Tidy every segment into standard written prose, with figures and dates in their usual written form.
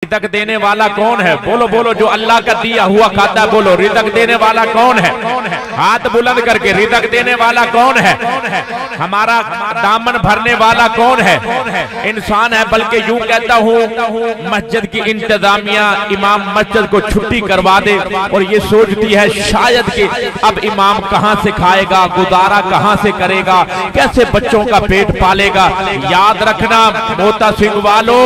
रिज़्क़ देने वाला कौन है? बोलो बोलो, जो अल्लाह का दिया हुआ खाता है, बोलो रिज़्क़ देने वाला कौन है? हाथ बुलंद करके, रिज़्क़ देने वाला कौन है? हमारा दामन भरने वाला कौन है? इंसान है। बल्कि यूं कहता हूँ, मस्जिद की इंतजामिया इमाम मस्जिद को छुट्टी करवा दे और ये सोचती है शायद कि अब इमाम कहाँ से खाएगा, गुजारा कहाँ से करेगा, कैसे बच्चों का पेट पालेगा। याद रखना मोता सिंह वालों,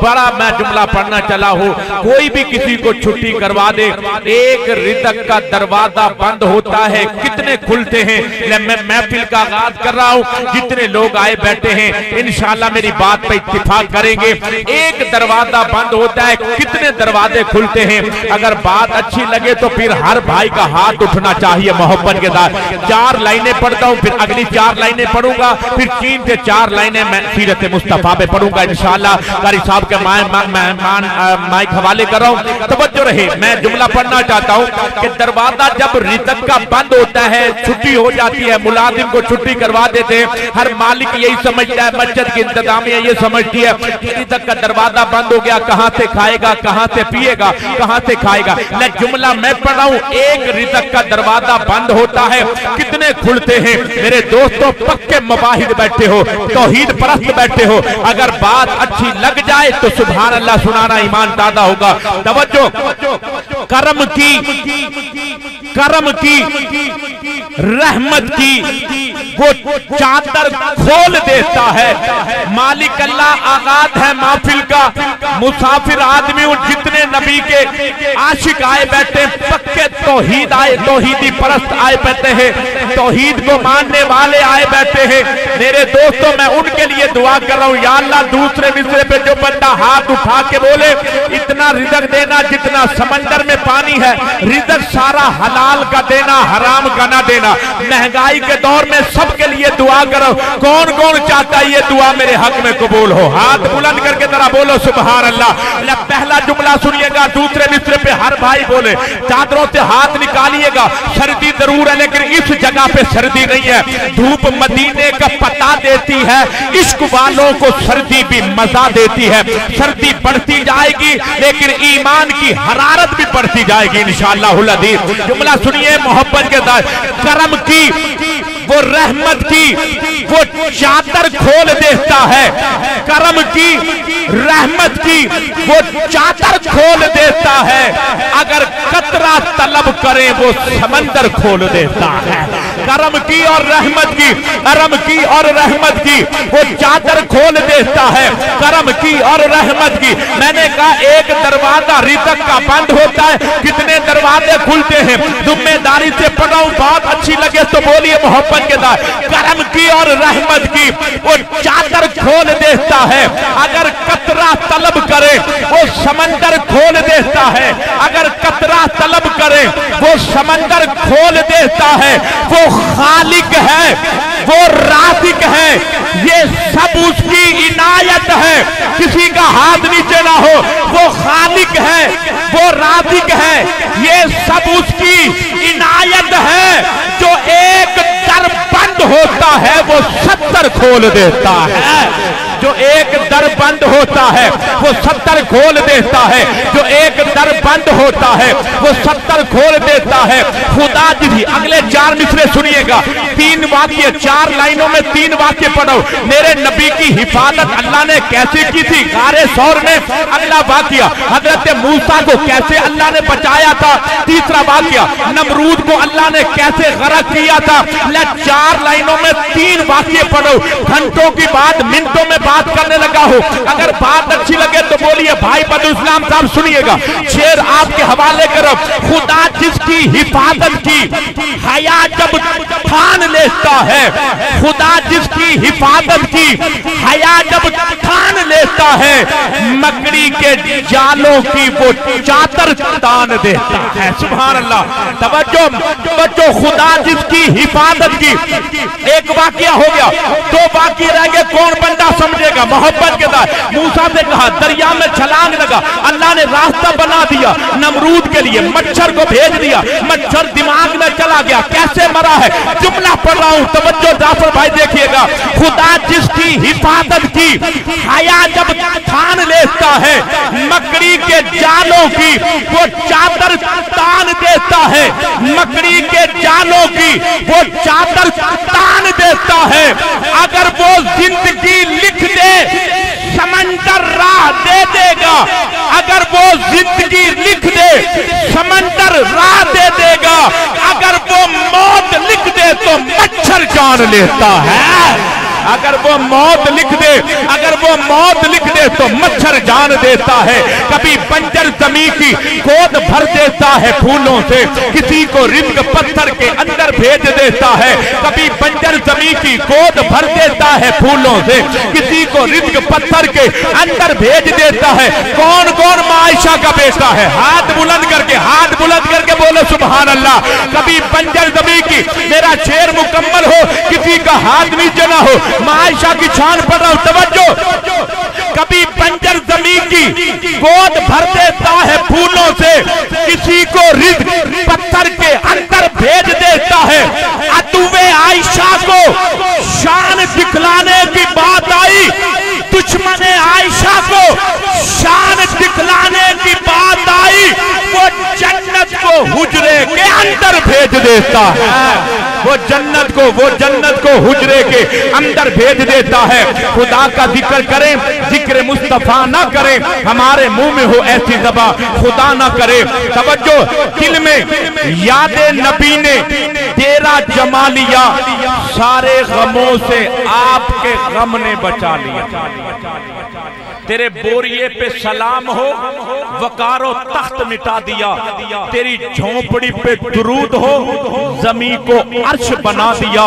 बड़ा मैं जुमला पढ़ना चला हूँ, कोई भी किसी को छुट्टी करवा दे, एक रिज़्क़ का दरवाजा बंद होता है, कितने खुलते हैं। मैं महफिल का आगाज कर रहा हूँ, जितने लोग आए बैठे हैं इंशाअल्लाह मेरी बात पे इत्तिफाक करेंगे। एक दरवाजा बंद होता है, कितने दरवाजे खुलते हैं। अगर बात अच्छी लगे तो फिर हर भाई का हाथ उठना चाहिए मोहब्बत के साथ। 4 लाइनें पढ़ता हूँ, फिर अगली 4 लाइनें पढ़ूंगा, फिर 3 से 4 लाइनें मैं सीरत मुस्तफा पे पढ़ूंगा इंशाअल्लाह। कारी साहब के माइक हवाले कर रहा हूँ, तवज्जो रहे। मैं जुमला पढ़ना चाहता हूँ कि दरवाजा जब रिज़्क़ का बंद होता है, छुट्टी हो जाती है, मुलाजिम को छुट्टी करवा देते हैं, हर मालिक यही समझता है, मस्जिद की इंतजामिया ये समझती है कि रिज़्क़ का दरवाजा बंद हो गया, कहां से खाएगा, कहां से पिएगा, कहां से खाएगा। मैं जुमला मैं पढ़ रहा हूं, एक रिज़्क़ का दरवाजा बंद होता है, कितने खुलते हैं। मेरे दोस्तों, पक्के मुवाहिद बैठे हो, तौहीद परस्त बैठे हो, अगर बात अच्छी लग जाए तो सुभान अल्लाह सुनाना ईमान ताज़ा होगा। तवज्जो, करम की, करम की, रहमत की वो चादर खोल देता है। मालिक अल्लाह आगाज है महफिल का, मुसाफिर आदमी जितने नबी के आशिक आए बैठे, पक्के तौहीद आए, तौहीदी परस्त आए बैठे हैं, तौहीद को मानने वाले आए बैठे हैं। मेरे दोस्तों, मैं उनके लिए दुआ कर रहा हूँ, या अल्लाह दूसरे मिसरे पे जो बंदा हाथ उठा के बोले इतना रिज़्क़ देना जितना समंदर में पानी है, रिज़्क़ सारा हलाल का देना, हराम का ना देना। महंगाई के दौर में सबके लिए दुआ करो। कौन कौन चाहता है ये दुआ मेरे हक में कबूल हो? हाथ बुलंद करके जरा बोलो सुभान अल्लाह। पहला जुमला सुनिएगा, दूसरे मिसरे पे हर भाई बोले, चादरों से हाथ निकालिएगा। सर्दी जरूर है लेकिन इस जगह पे सर्दी नहीं है। धूप मदीने का पता देती है, इश्क वालों को सर्दी भी मजा देती है। सर्दी बढ़ती जाएगी लेकिन ईमान की हरारत भी बढ़ती जाएगी इंशाअल्लाहुल अज़ीज़। जुमला सुनिए मोहब्बत के साथ, करम की, वो रहमत की वो चादर खोल देता है। करम की, रहमत की वो चादर खोल देता है। अगर कतरा तलब करें वो समंदर खोल देता है। करम की और रहमत की, करम की और रहमत की वो चादर खोल देता है। करम की और रहमत की। मैंने कहा एक दरवाजा रिज़्क़ का बंद होता है, कितने दरवाजे खुलते हैं। जिम्मेदारी से पढ़ाऊं, बात अच्छी लगे तो बोलिए मोहब्बत के साथ। करम की और रहमत की वो चादर खोल देता है। अगर कतरा तलब करे वो समंदर खोल देता है। अगर कतरा तलब करे वो समंदर खोल देता है। वो खालिक है, वो राज़िक है, ये सब उसकी इनायत है। किसी का हाथ नीचे ना हो। वो खालिक है, वो राज़िक है, ये सब उसकी इनायत है। जो एक दर बंद होता है वो 70 खोल देता है। जो एक दर बंद होता है वो 70 खोल देता है। जो एक दर बंद होता है वो 70 खोल देता है। खुदा जी, अगले 4 मिसरे सुनिएगा, 3 वाक्य, 4 लाइनों में 3 वाक्य पढ़ो। मेरे नबी की हिफाजत अल्लाह ने कैसे की थी गारे सौर में। अगला वाक्य, हजरत मूसा को कैसे अल्लाह ने बचाया था। तीसरा वाक्य, नमरूद को अल्लाह ने कैसे गरक किया था। 4 लाइनों में 3 वाक्य पढ़ो। घंटों की बात मिनटों में बात करने लगा हो। अगर बात अच्छी लगे तो बोलिए भाई बदर इस्लाम साहब सुनिएगा। शेर आपके हवाले करो। खुदा जिसकी हिफाजत की हया जब ठान लेता है, खुदा जिसकी हिफाजत की हया जब ठान लेता है, मकड़ी के जालों की वो चादर तान देता है। सुभान अल्लाह। तवज्जो बच्चों, खुदा जिसकी हिफाजत की। एक वाकया हो गया, 2 वाकये रह गए। कौन बंदा समझेगा मोहब्बत के साथ। मूसा से कहा, दरिया में छलांग लगा, अल्लाह ने रास्ता बना दिया नमरूद के लिए। मच्छर को भेज दिया, मच्छर दिमाग में चला गया, कैसे मरा है। जुमला पढ़ रहा हूं, तवज्जो जाफर भाई देखिएगा। खुदा जिसकी हिफाजत की हया जब ठान लेता है, मकड़ी देता है। अगर वो जिंदगी लिख दे समंदर राह दे देगा, अगर वो जिंदगी लिख दे समंदर राह दे देगा, अगर वो मौत लिख दे तो मच्छर जान लेता है। अगर वो मौत लिख दे, अगर वो मौत लिख दे तो मच्छर जान देता है। कभी बंजर जमीन की गोद भर देता है फूलों से, किसी को रिज्क पत्थर के अंदर भेज देता है। कभी बंजर जमीन की गोद भर देता है फूलों से, किसी को रिज्क पत्थर के अंदर भेज देता है। कौन कौन माँ आयशा का बेटा है? हाथ बुलंद करके बोलो सुभान अल्लाह। कभी बंजर जमीन की, मेरा शेर मुकम्मल हो, किसी का हाथ नीचे ना हो, माँ आयशा की छान पड़ रहा हूं, तवज्जो। कभी बंजर जमीन की गोद भर देता है फूलों से, किसी को रिज्क पत्थर के अंदर भेज देता है। अदुवे आयशा को शान दिखलाने की बात आई, दुश्मने आयशा को शान दिखलाने की बात आई, वो जन्नत को हुजरे के अंदर भेज देता है। वो जन्नत को हुजरे के अंदर भेज देता है। खुदा का जिक्र करें, जिक्र मुस्तफा ना करें, हमारे मुंह में हो ऐसी ज़बां खुदा ना करे। तवज्जो, दिल में यादे नबी ने तेरा जमा लिया, सारे गमों से आपके गम ने बचा लिया। तेरे बोरिए पे सलाम हो, वकारो तख्त मिटा दिया। तेरी झोंपड़ी पे दुरूद हो, जमीन को अर्श बना दिया।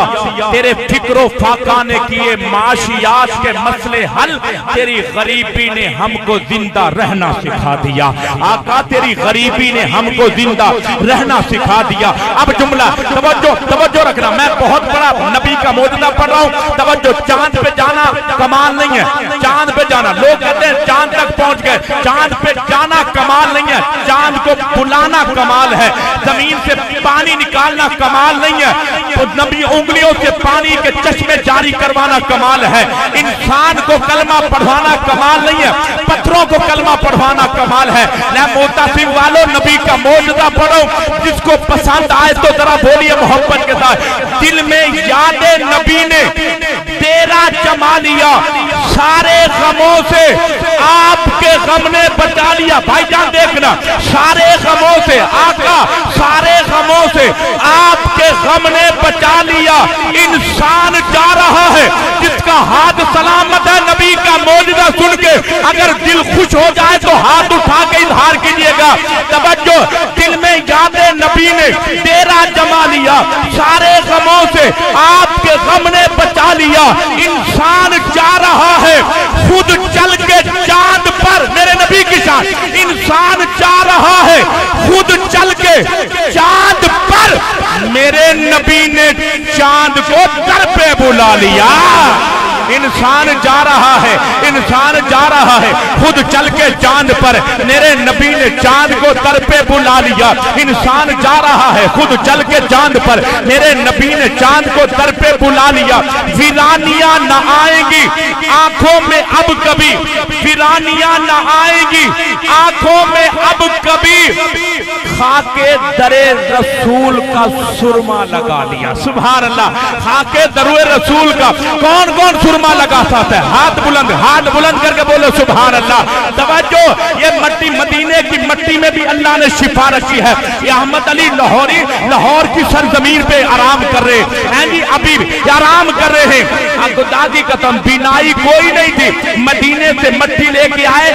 तेरे फिक्रो फाका ने किए माशियात के मसले हल, तेरी गरीबी ने हमको जिंदा रहना सिखा दिया। आका तेरी गरीबी ने हमको जिंदा रहना सिखा दिया। अब जुमला तवज्जो रखना, मैं बहुत बड़ा नबी का मौजूदा पढ़ रहा हूँ। तवज्जो, चांद पे जाना कमाल नहीं है, चांद पे जाना, लोग कहते हैं चांद तक पहुंच गए, चांद पे जाना कमाल नहीं है, चांद को बुलाना कमाल है। जमीन से पानी निकालना कमाल नहीं है, तो नबी उंगलियों से पानी के चश्मे जारी करवाना कमाल है। इंसान को कलमा पढ़वाना कमाल नहीं है, पत्थरों को कलमा पढ़वाना कमाल है। मैं मोता सिंह वालों नबी का मौजूदा पढ़ो, जिसको पसंद आए तो जरा बोलिए मोहब्बत के साथ। दिल में यादे नबी ने तेरा जमा लिया, सारे गमों से आपके गम ने बचा लिया। भाईजान देखना, सारे गमों से आका, सारे गमों से आपके गम ने बचा लिया। इंसान जा रहा है जिसका हाथ सलामत है, नबी का मौजूदा सुन के अगर दिल खुश हो जाए तो हाथ उठा के इजहार कीजिएगा। तवज्जो, दिल में यादे नबी ने तेरा जमा लिया, सारे गमों से आपके गम ने बचा लिया। इंसान जा रहा है खुद चल के चांद पर, मेरे नबी की शान, इंसान जा रहा है खुद चल के चांद पर, मेरे नबी ने चांद को दर पे बुला लिया। इंसान जा रहा है, इंसान जा रहा है खुद चल के चांद पर, मेरे नबी ने चांद को दर पे बुला लिया। इंसान जा रहा है खुद चल के चांद पर, मेरे नबी ने चांद को दर पे बुला लिया। वीरानियां न आएंगी आंखों में अब कभी, वीरानियां न आएंगी आंखों में अब कभी, खाके दरे रसूल का सुरमा लगा लिया। सुभान अल्लाह, खाके दरुए रसूल का कौन कौन सुरमा लगाता है? हाथ बुलंद करके बोलो सुभान अल्लाह। तवज्जो, ये मट्टी मदीने की मट्टी में भी अल्लाह ने शिफा रखी है। ये अहमद अली लाहौरी लाहौर की सरजमीन पे आराम कर रहे हैं जी, अभी आराम कर रहे हैं। खुदा की कसम, बिनाई कोई नहीं थी, मदीने से मट्टी लेके आए,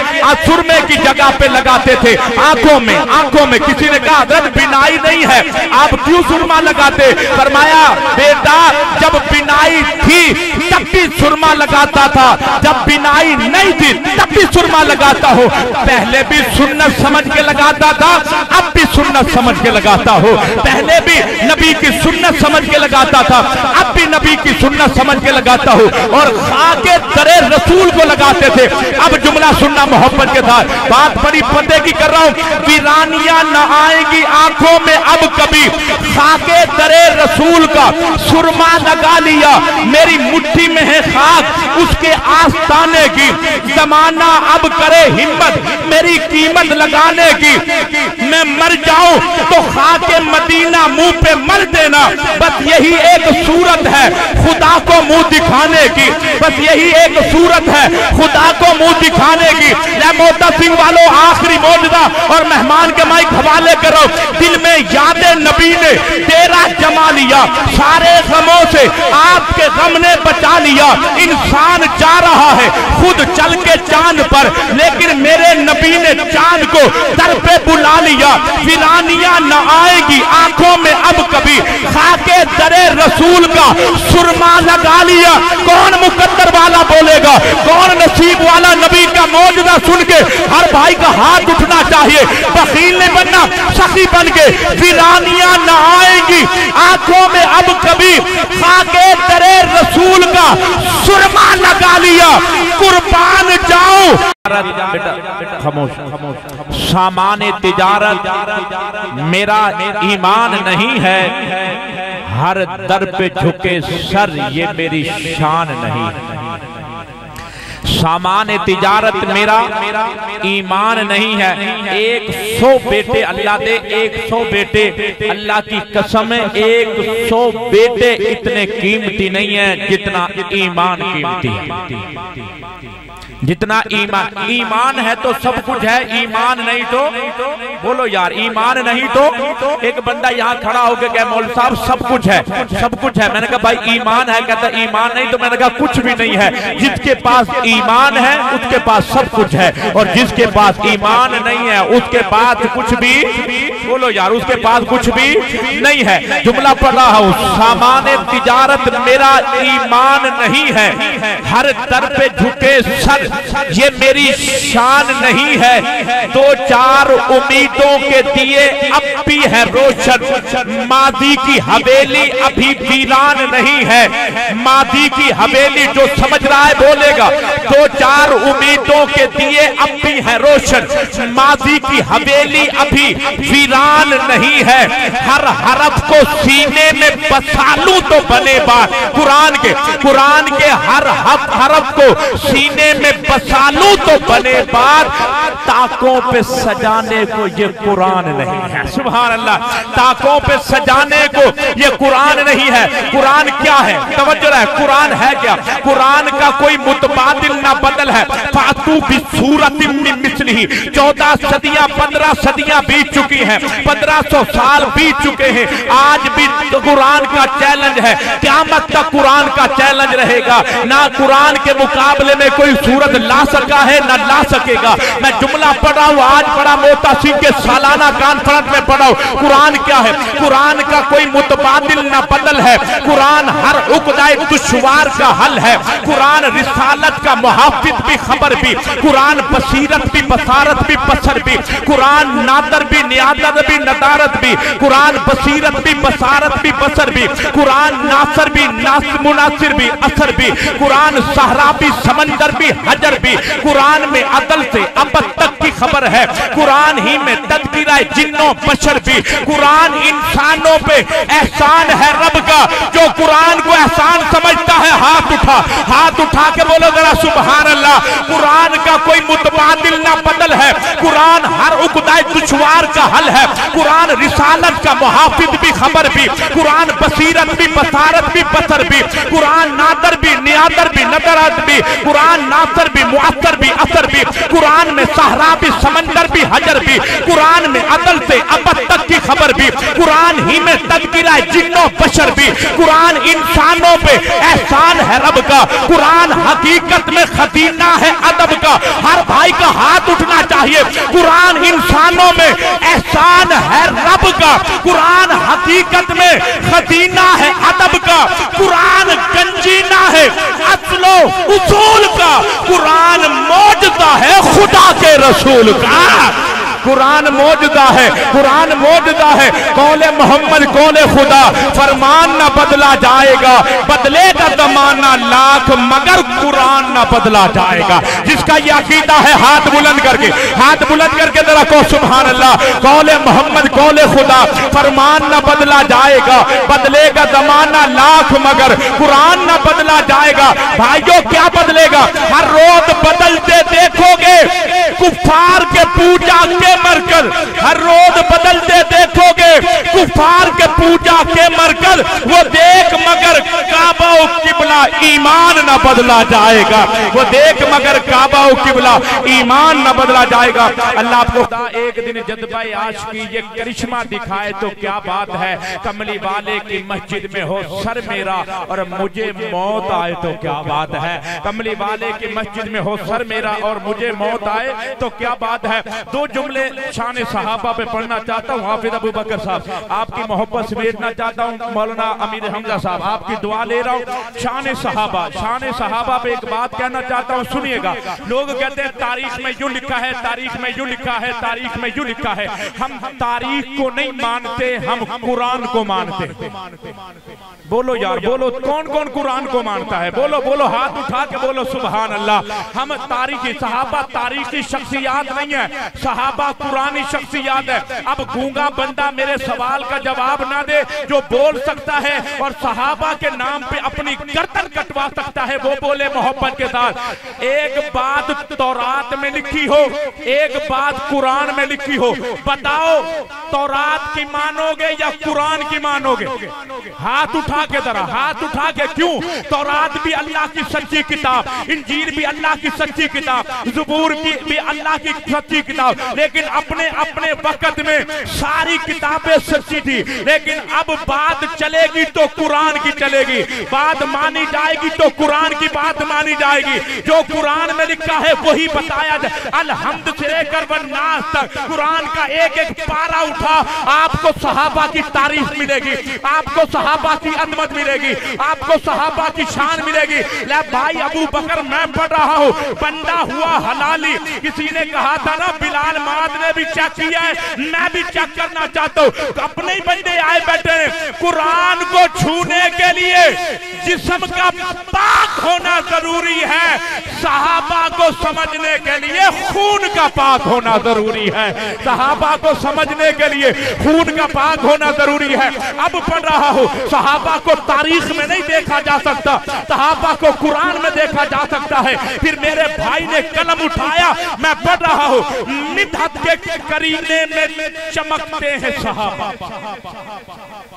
सुरमे की जगह पे लगाते थे आंखों में। किसी ने कहा हज़रत बिनाई नहीं है, आप क्यों सुरमा लगाते? फरमाया बेटा, जब बिनाई थी तब भी सुरमा लगाता था, जब बिनाई नहीं थी तब भी सुरमा लगाता हो। पहले भी सुन्नत समझ के लगाता था, अब भी सुन्नत समझ के लगाता हो। पहले भी नबी की सुन्नत समझ के लगाता था, अब भी नबी की सुन्नत समझ के लगाता हो। और खाके दरे रसूल को लगाते थे। अब जुमला सुनना मोहब्बत के साथ, बात बड़ी पर्दे की कर रहा हूं। वीरानियां न आएंगी आंखों में अब कभी, खाके दरे रसूल का सुरमा लगा लिया। मेरी मुट्ठी में है खाक उसके आस्ताने की, जमाना अब करे हिम्मत मेरी कीमत लगाने की, मैं मर जाऊं तो खाके मदीना मुंह पे मर देना। बस यही एक सूरत है खुदा को मुंह दिखाने की, बस यही एक सूरत है खुदा को मुंह दिखाने की। मोहता सिंह वालों, आखिरी मौजूदा और मेहमान के माइक हवाले करो। दिल में याद नबी ने तेरा जमा लिया, सारे गमों से आपके गम ने बचा लिया। इंसान जा रहा है खुद चल के चांद पर, लेकिन मेरे नबी ने चांद को दर पे बुला लिया। वीरानियां न आएगी आंखों में अब कभी, खाके दरे रसूल का सुरमा लगा लिया। कौन मुकद्दर वाला बोलेगा, कौन नसीब वाला नबी का मौजूदा सुन के हर भाई का हाथ उठना चाहिए। बखील नहीं बनना, सखी बन के। वीरानियां न आएगी आंखों में अब कभी, खाके दरे रसूल का सुरमा लगा लिया। कुर्बान जाओ। खामोश। सामाने तिजारत मेरा ईमान नहीं है, हर दर पे झुके सर ये मेरी शान नहीं। सामान्य तिजारत मेरा ईमान नहीं है। 100 बेटे अल्लाह दे, 100 बेटे अल्लाह की कसम है, 100 बेटे इतने कीमती नहीं है जितना ईमान कीमती है। जितना ईमान है तो सब कुछ है, ईमान नहीं तो बोलो यार, ईमान नहीं तो। एक बंदा यहाँ खड़ा होकर कहे मौलवी साहब सब कुछ है, सब कुछ है। मैंने कहा भाई ईमान है, कहता ईमान नहीं तो। मैंने कहा कुछ भी नहीं है। जिसके पास ईमान है उसके पास सब कुछ है, और जिसके पास ईमान नहीं है उसके पास कुछ भी, बोलो यार, उसके पास कुछ भी नहीं है। जुमला पढ़ रहा हूँ, सामान्य तिजारत मेरा ईमान नहीं है, हर दर पे झुके सर ये मेरी शान नहीं है। 2-4 उम्मीदों के दिए अब भी है रोशन, मादी की हवेली अभी वीरान नहीं है। मादी की हवेली जो समझ रहा है बोलेगा। 2-4 उम्मीदों के दिए अब भी है रोशन, मादी की हवेली अभी वीरान नहीं है। हर हरफ को सीने में बसा लूं तो बने बात। कुरान के हर हरफ को सीने में बसा लूं तो बने बात। ताकों पे सजाने को ये कुरान नहीं है। सुभान अल्लाह, ताकों पे सजाने को ये कुरान नहीं है। कुरान क्या है, तवज्जो है, कुरान है क्या? कुरान का कोई मुतबादिल ना बदल है। फातू भी सूरत मिस्लिही। 14 सदियां 15 सदियां बीत चुकी हैं, 1500 साल बीत चुके हैं। आज भी तो कुरान का चैलेंज है, क़यामत तक कुरान का चैलेंज रहेगा। ना कुरान के मुकाबले में कोई सूरत ला सका है ना ला सकेगा। मैं जुमला पढ़ा हूं, आज पढ़ा मोहता सिंह के सालाना कॉन्फ्रेंस में पढ़ा हूं। कुरान क्या है? कुरान का कोई मुतबादिल ना बदल है। कुरान हर उक़दाए दुश्वार का हल है। कुरान रिसालत का मुहाफ़िज़ भी, खबर भी। कुरान बसीरत भी, बसारत भी, बसर भी। कुरान नादर भी, नियादर भी, नदारत भी। कुरान बसीरत भी, बसारत भी, बसर भी। कुरान नासर भी, मुनासिर भी, असर भी। कुरान सहरा भी, समंदर भी, हजर भी। कुरान में अदल से अबद तक की खबर है। कुरान ही में तदबीर जिन्नों बशर भी। कुरान इंसानों पे एहसान है रब का। जो कुरान को एहसान समझता है हाथ उठा के बोलो जरा सुभान अल्लाह। कुरान का कोई मुतबादिल ना बदल है। कुरान हर उक़दाए दुश्वार का हल है। कुरान रिसालत का मुहाफ़िज़ भी, खबर भी। कुरान बसीरत भी, बसारत भी, बसर भी। कुरान नादर भी, नियादर भी, नदरत भी। कुरान नासर भी, मुअस्सर भी, असर भी। कुरान में सहरा भी, समंदर भी, हजर भी। कुरान में अदल से अबद तक की खबर भी। कुरान ही में तदबीर जिन्नों बशर भी। कुरान इंसानों पे एहसान है रब का। कुरान हकीकत में खजीना है अदब का। हर भाई का हाथ उठना चाहिए। कुरान इंसानों में एहसान है रब का। कुरान हकीकत में खजीना है अदब का। कुरान गंजीना है असलो उसूल का। कुरान मौजूदा है खुदा के रसूल का। कुरान मौजूदा है, कुरान मौजूदा है। कौले मोहम्मद कौले खुदा, फरमान न बदला जाएगा। बदलेगा जमाना लाख मगर कुरान न बदला जाएगा। जिसका ये अकीदा है हाथ बुलंद करके जरा को सुभान अल्लाह। कौले मोहम्मद कौले खुदा, फरमान न बदला जाएगा। बदलेगा जमाना लाख मगर कुरान न बदला जाएगा। भाइयों क्या बदलेगा? हर रोज बदलते देखोगे कुफार के पूजा के है मरकज, हर रोज बदलते देखोगे कुफार के पूजा के मरकज। वो देख मगर काबा किबला ईमान न बदला जाएगा, वो देख मगर काबा किबला ईमान न बदला जाएगा। अल्लाह आपको एक दिन जज्बाए आशिकी ये करिश्मा दिखाए तो क्या बात है, कमली वाले की मस्जिद में हो सर मेरा और मुझे मौत आए तो क्या बात है, कमली वाले की मस्जिद में हो सर मेरा और मुझे मौत आए तो क्या बात है। दो जुमले शान सहाबा पे पढ़ना चाहता हूँ। हाफिज अबू बकर साहब आपकी मोहब्बत से भेजना चाहता हूँ। मौलाना अमीर हमजा साहब आपकी दुआ ले रहा हूँ। शान सहाबा पे एक बात कहना चाहता हूँ, सुनिएगा। लोग कहते हैं तारीख में यूं लिखा है, तारीख में यूं लिखा है, तारीख में यूं लिखा है। हम तारीख को नहीं मानते, हम कुरान को मानते। बोलो यार बोलो, कौन कौन कुरान को मानता है? बोलो बोलो, हाथ उठा के बोलो सुभान अल्लाह। हम तारीखी सहाबा तारीखी शख्सियात नहीं है, सहाबा कुरानी शख्सियात है। अब गूंगा बंदा मेरे सवाल का जवाब ना दे, जो बोल सकता है और सहाबा के नाम पे अपनी गर्दन कटवा सकता है वो बोले मोहब्बत के साथ। एक बात तौरात में लिखी हो, एक बात कुरान में लिखी हो, बताओ तौरात की मानोगे या कुरान की मानोगे? हाथ उठा के जरा, हाथ उठा के। क्यों? तौरात भी अल्लाह की सच्ची किताब, इंजील भी अल्लाह की सच्ची किताब, ज़बूर भी अल्लाह की सच्ची किताब, लेकिन अपने अपने वक्त में सारी किताबें सच्ची थी। लेकिन अब बात चलेगी तो कुरान की चलेगी, बात मानी जाएगी तो कुरान की बात मानी जाएगी। जो कुरान में लिखा है वही बताया जाए। अलहम्द से लेकर वन्नास तक कुरान का एक एक पारा उठा, आपको सहाबा की तारीफ मिलेगी, आपको सहाबा की अजमत मिलेगी, आपको सहाबा की शान मिलेगी। ले भाई अबू बकर मैं पढ़ रहा हूँ, बंदा हुआ हलाली। किसी ने कहा था ना बिलाल माद ने भी चेक किया है, मैं भी चेक करना चाहता हूँ। तो अपने ही बंदे आए बैठे हैं। कुरान को छूने के लिए जिस्म का पाक होना जरूरी है, सहाबा को समझने के लिए खून का पाक होना जरूरी है, सहाबा को समझने के लिए खून का पाक होना जरूरी है। अब पढ़ रहा हूँ, सहाबा को तारीख में नहीं देखा जा सकता, सहाबा को कुरान में देखा जा सकता है। फिर मेरे भाई ने कलम उठाया, मैं पढ़ रहा हूँ, मिदहत के करीने में चमकते हैं सहाबा।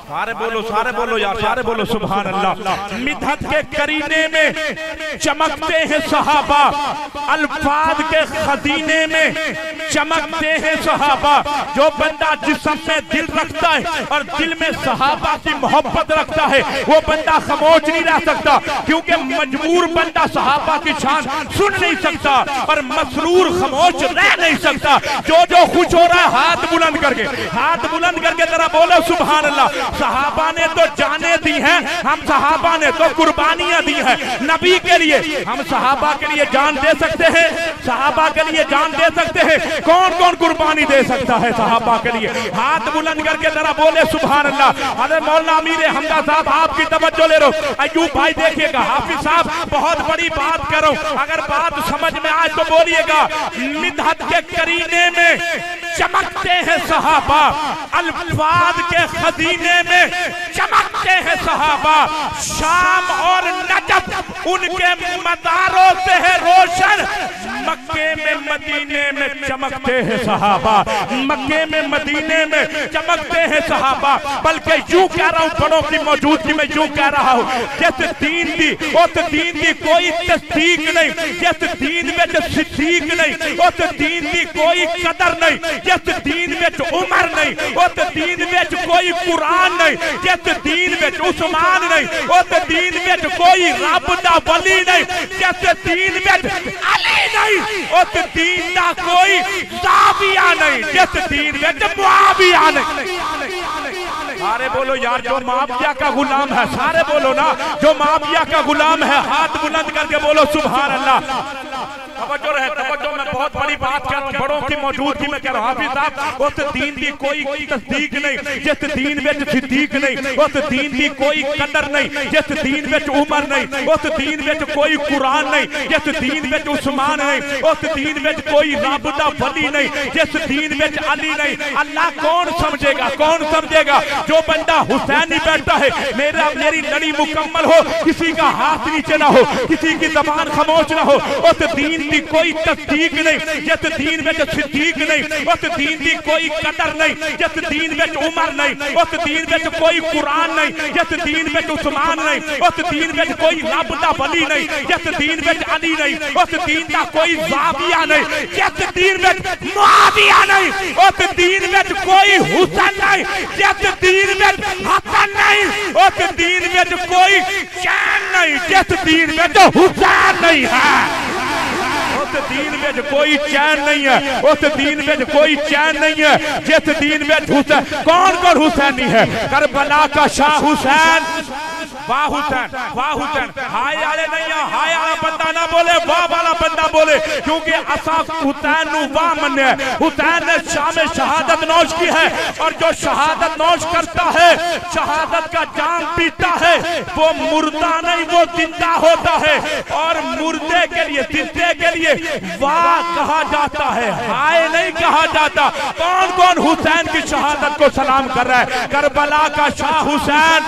सारे बोलो यार, सारे बोलो सुभान अल्लाह। मिदहत के करीने में चमकते हैं सहाबा, अल्फाज के खजीने में चमकते हैं सहाबा। जो बंदा जिस्म में दिल रखता है और दिल में सहाबा की मोहब्बत रखता है, वो बंदा खामोश नहीं रह सकता, क्योंकि मजबूर बंदा सहाबा की शान सुन नहीं सकता और मसरूर खामोश रह नहीं सकता। जो जो खुश हो रहा है हाथ बुलंद करके, हाथ बुलंद करके जरा बोलो सुभान अल्लाह। सहाबा ने तो जाने दी हैं, हम सहाबा ने तो कुर्बानियां दी हैं नबी के लिए। हम सहाबा के लिए जान दे सकते हैं, सहाबा के लिए जान दे सकते हैं। कौन कौन कुर्बानी दे सकता है सहाबा के लिए? हाथ बुलंद करके जरा बोले सुभान अल्लाह। अरे मौलाना अमीर हमजा साहब आपकी तवज्जो ले रहा हूं। अयूब भाई देखिएगा, हाफिज साहब बहुत बड़ी बात करो, अगर बात समझ में आए तो बोलिएगा। मिदहत के करीने में चमकते हैं सहाबा, अल्फाज के खजीने में चमकते हैं सहाबा। शाम और नजफ उनके मदारों से है रोशन, मक्के में मदीने में चमकते हैं सहाबा, मक्के में मदीने में चमकते हैं सहाबा। बल्कि यूं कह रहा हूं, बड़ों की मौजूदगी में यूं कह रहा हूं, जिस दीन दी उस दीन की कोई तस्दीक नहीं, जिस दीन में सिद्दीक नहीं उस दीन की कोई कदर नहीं, जिस दीन में उमर नहीं उस दीन में कोई कुरान नहीं, जिस दीन में उस्मान नहीं उस दीन में कोई रब दा वली नहीं, जिस दीन में अली नहीं उस दीन का कोई ज़ाविया नहीं, जिस दीन में मुआविया नहीं। सारे बोलो यार, जो माविया का गुलाम है, सारे बोलो ना, जो माविया का गुलाम है, हाथ बुलंद करके बोलो सुभान अल्लाह। तवज्जो रहे, तवज्जो, मैं बहुत बड़ी बात कर रहा हूं, बड़ों की मौजूदगी में कह रहा हूं। हाफिज साहब उस दीन की कोई तस्दीक नहीं, जिस दीन में सिद्दीक नहीं उस दीन की कोई कदर नहीं, जिस दीन में उमर नहीं उस दीन में कोई कुरान नहीं, जिस दीन में उस्मान नहीं उस दीन में कोई राबता वली नहीं, जिस दीन में अली नहीं। अल्लाह कौन समझेगा, कौन समझेगा? जो बंदा हुसैनी बैठा है, मेरी लड़ी मुकम्मल हो, किसी का हाथ नीचे ना हो, किसी की जबान खामोश ना हो, उस दीन दी कोई तस्दीक नहीं जिस दीन विच सिद्दीक नहीं, उस दीन दी कोई कदर नहीं जिस दीन विच उमर नहीं, उस दीन विच कोई कुरान नहीं जिस दीन विच उस्मान नहीं, उस दीन विच कोई रब दा वली नहीं जिस दीन विच अली नहीं, उस दीन दा कोई ज़ाविया नहीं जिस दीन विच मुआविया नहीं, उस दीन विच कोई हुसैन नहीं जिस दीन विच हसन नहीं, उस दीन विच कोई चैन नहीं जिस दीन विच हुसैन नहीं है। उस दीन में कोई चैन नहीं है, उस दीन में कोई चैन नहीं है जिस दीन में हुसैन। कौन कौन हुसैनी है? करबला का शाह हुसैन, वाह हुसैन, वाह हुसैन। हाय वाले नहीं है, हाय वाला बंदा ना बोले, वाह वाला बंदा बोले, क्योंकि असा हुसैन नु वाह मन्ने। हुसैन ने शाम शहादत नौश की है और जो शहादत नौश करता है, शहादत का जाम पीता है, वो मुर्दा नहीं वो जिंदा होता है। और मुर्दे के लिए, जिंदे के लिए वाह कहा जाता है, हाय नहीं कहा जाता। कौन कौन हुसैन की शहादत को सलाम कर रहा है? करबला का शाह हुसैन,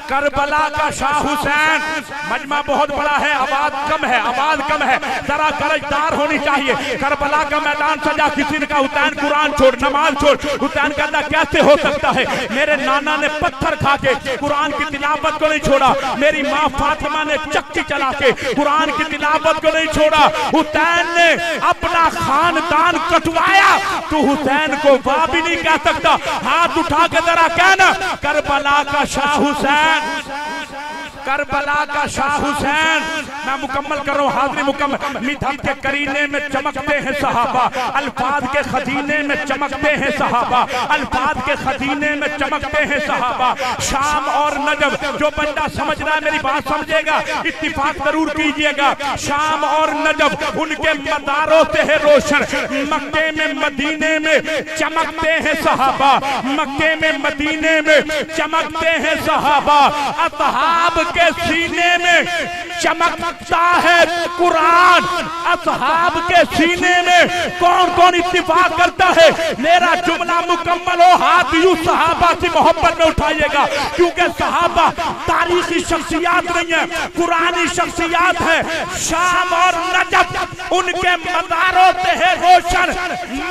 करबला का शाह हुसैन। मजमा बहुत बड़ा है, आवाज कम है, आवाज कम है, जरा कर्जदार होनी चाहिए। करबला का मैदान सजा, किसी ने कहा हुसैन कुरान छोड़, नमाज छोड़। हुसैन कहता कैसे हो सकता है? मेरे नाना ने पत्थर खा के कुरान की तिलावत को नहीं छोड़ा, मेरी माँ फातिमा ने चक्की चला के कुरान की तिलावत को नहीं छोड़ा। हुसैन ने अपना खानदान कटवाया, तू हुसैन को वाह भी नहीं कह सकता। हाथ उठा के जरा कहना करबला का शाह हुसैन, करबला का शाह हुसैन। मैं मुकम्मल कर रहा हूँ, हाजिरी मुकम्मल। मिधत के करीने में चमकते हैं सहाबा, अल्फाज के खजीने में चमकते हैं सहाबा, अल्फाज के खजीने में चमकते हैं सहाबा। शाम और नजब, जो बंदा समझ रहा है मेरी बात समझेगा, इत्तिफाक जरूर कीजिएगा। शाम और नजब उनके मदारों से है रोशन, मक्के में मदीने में चमकते हैं सहाबा, मक्के में मदीने में चमकते हैं सहाबा। असहाब के सीने में चमकता है कुरान, असहाब के सीने में कौन कौन इत्तिफाक करता है? मेरा जुमला मुकम्मल हो, हाथ यूं सहाबा से मोहब्बत में उठाइएगा, क्योंकि सहाबा तारीखी शख्सियात नहीं है, कुरानी शख्सियात है। शाम और नजब उनके मज़ारों से है रोशन,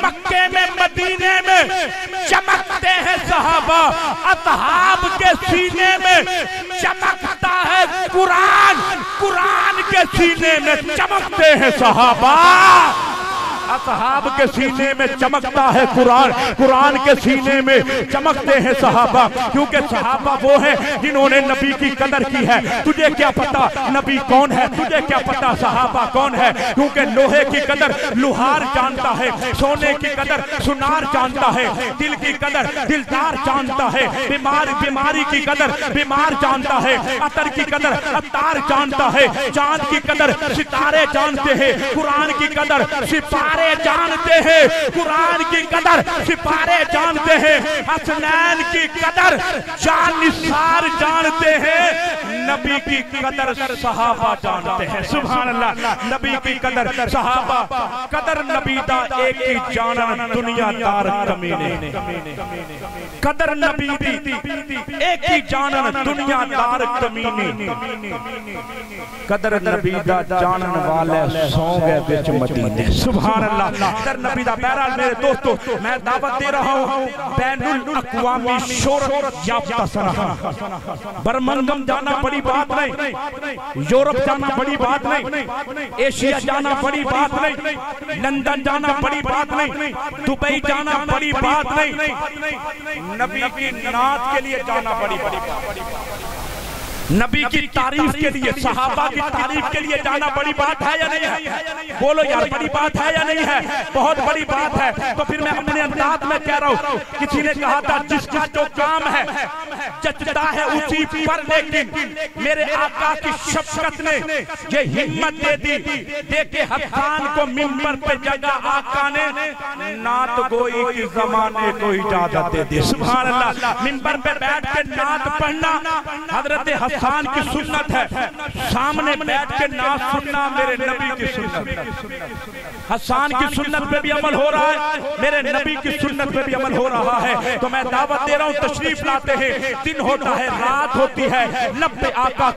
मक्के में मदीने में चमकते हैं सहाबा। असहाब के सीने में चमकता है कुरान, कुरान के सीने में चमकते हैं सहाबा। असहाब के सीने में चमकता है कुरान, कुरान के सीने में चमकते हैं सहाबा, क्योंकि सहाबा वो हैं जिन्होंने नबी की कदर की है। तुझे क्या पता नबी कौन है? तुझे क्या पता सहाबा कौन है? क्योंकि लोहे की कदर लुहार जानता है, सोने की कदर सुनार जानता है, दिल की कदर दिलदार जानता है, बीमार बीमारी की कदर बीमार जानता है, अतर की कदर अतार जानता है, चांद की कदर सितारे जानते हैं, कुरान की कदर सिपारे जानते हैं, कुरान की कदर सिपारे जानते हैं, हसनैन की कदर जानिसार जानते हैं, नबी की कदर सहाबा जानते हैं। सुभान अल्लाह। नबी की कदर सहाबा, कदर नबी दा एक ही जानन दुनियादार कमीने, कदर नबी दी एक ही जानन दुनियादार कमीने, कदर नबी दा जानन वाले सौ गए बिच मदीने। सुभान अल्लाह। कदर नबी दा। बहरहाल मेरे दोस्तों, मैं दावत दे रहा हूँ बैनुल अक़वामी शोहरत याफ्ता सनहा। बर्मिंघम जाना बड़ी बात नहीं, यूरोप जाना बड़ी बात नहीं, एशिया जाना बड़ी बात नहीं, लंदन जाना बड़ी बात नहीं, दुबई जाना बड़ी बात नहीं, नबी की नात के लिए जाना बड़ी बात, नबी की तारीफ के लिए, सहाबा की तारीफ के लिए जाना बड़ी बात है या नहीं है? बोलो यार, बड़ी बात है या नहीं है? बहुत बड़ी बात है। तो फिर मैं अपने अंदाज में कह रहा हूँ, किसी ने कहा था जिसका जो काम है जचता है उसी पर, लेकिन मेरे आका की शफकत ने ये हिम्मत दे दी, देखे हसन को मिंबर पे जगह आका ने नात गोई की जमाने को इजाजत दे दी। सुभान अल्लाह। मिंबर पे बैठ के नात पढ़ना हजरत हसन की सुन्नत है, सामने बैठ के नात सुनना मेरे नबी की सुन्नत। हसन की सुन्नत पे भी अमल हो रहा है, मेरे नबी की सुन्नत पे भी अमल हो रहा है। तो मैं दावत दे रहा हूँ, तशरीफ लाते हैं। दिन होता है, रात होती है, लब पे आका